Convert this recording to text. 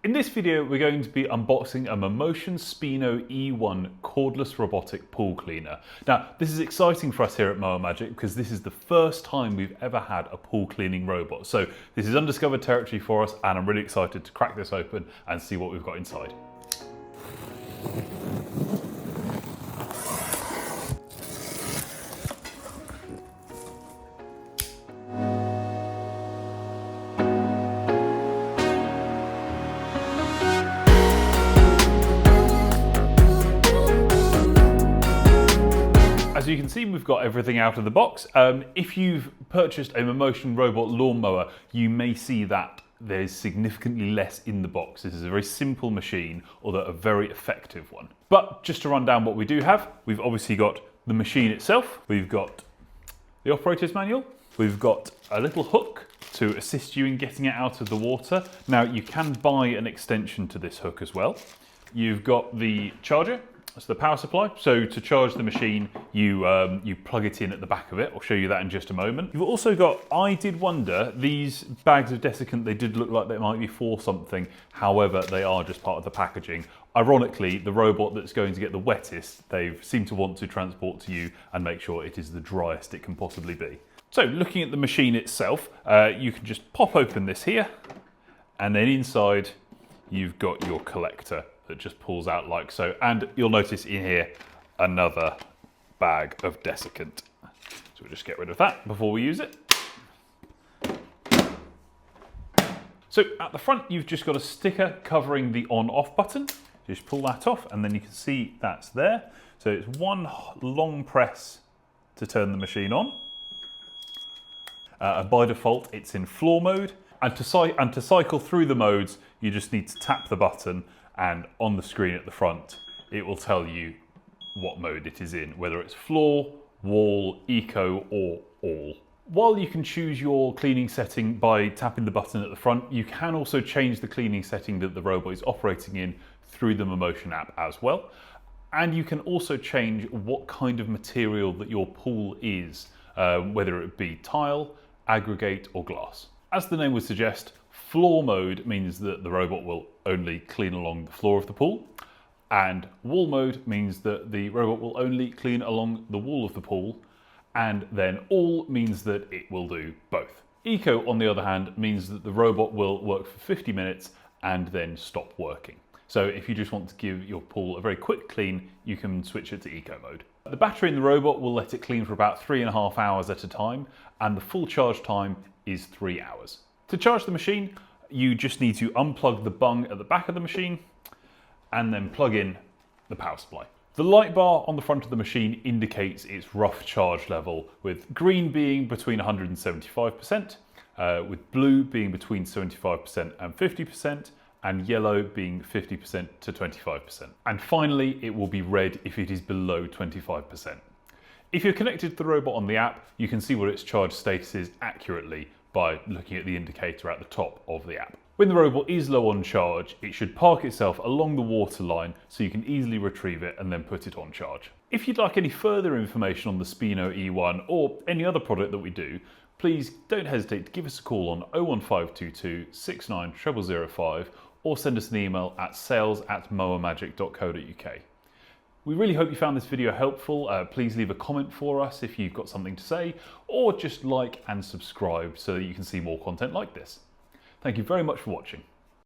In this video, we're going to be unboxing a Motion Spino E1 cordless robotic pool cleaner. Now, this is exciting for us here at Mower Magic because this is the first time we've ever had a pool cleaning robot. So this is undiscovered territory for us, and I'm really excited to crack this open and see what we've got inside. As you can see, we've got everything out of the box. If you've purchased a Motion robot lawnmower, you may see that there's significantly less in the box. This is a very simple machine, although a very effective one. But just to run down what we do have, we've obviously got the machine itself, we've got the operator's manual, we've got a little hook to assist you in getting it out of the water. Now, you can buy an extension to this hook as well. You've got the charger. That's the power supply. So to charge the machine, you plug it in at the back of it. I'll show you that in just a moment. You've also got, I did wonder, these bags of desiccant, they did look like they might be for something. However, they are just part of the packaging. Ironically, the robot that's going to get the wettest, they seem to want to transport to you and make sure it is the driest it can possibly be. So looking at the machine itself, you can just pop open this here, and then inside you've got your collector that just pulls out like so, and you'll notice in here another bag of desiccant. So we'll just get rid of that before we use it. So at the front, you've just got a sticker covering the on-off button. Just pull that off, and then you can see that's there. So it's one long press to turn the machine on. By default, it's in floor mode. And to cycle through the modes, you just need to tap the button, and on the screen at the front, it will tell you what mode it is in, whether it's floor, wall, eco, or all. While you can choose your cleaning setting by tapping the button at the front, you can also change the cleaning setting that the robot is operating in through the Motion app as well. And you can also change what kind of material that your pool is, whether it be tile, aggregate, or glass. As the name would suggest, floor mode means that the robot will only clean along the floor of the pool, and wall mode means that the robot will only clean along the wall of the pool, and then all means that it will do both. Eco, on the other hand, means that the robot will work for 50 minutes and then stop working. So if you just want to give your pool a very quick clean, you can switch it to eco mode. The battery in the robot will let it clean for about 3.5 hours at a time, and the full charge time is 3 hours. To charge the machine, you just need to unplug the bung at the back of the machine and then plug in the power supply. The light bar on the front of the machine indicates its rough charge level, with green being between 175%, with blue being between 75% and 50%, and yellow being 50% to 25%. And finally, it will be red if it is below 25%. If you're connected to the robot on the app, you can see what its charge status is accurately by looking at the indicator at the top of the app. When the robot is low on charge, it should park itself along the water line so you can easily retrieve it and then put it on charge. If you'd like any further information on the Spino E1 or any other product that we do, please don't hesitate to give us a call on 01522 69 0005 or send us an email at sales@mowermagic.co.uk. We really hope you found this video helpful. Please leave a comment for us if you've got something to say, or just like and subscribe so that you can see more content like this. Thank you very much for watching.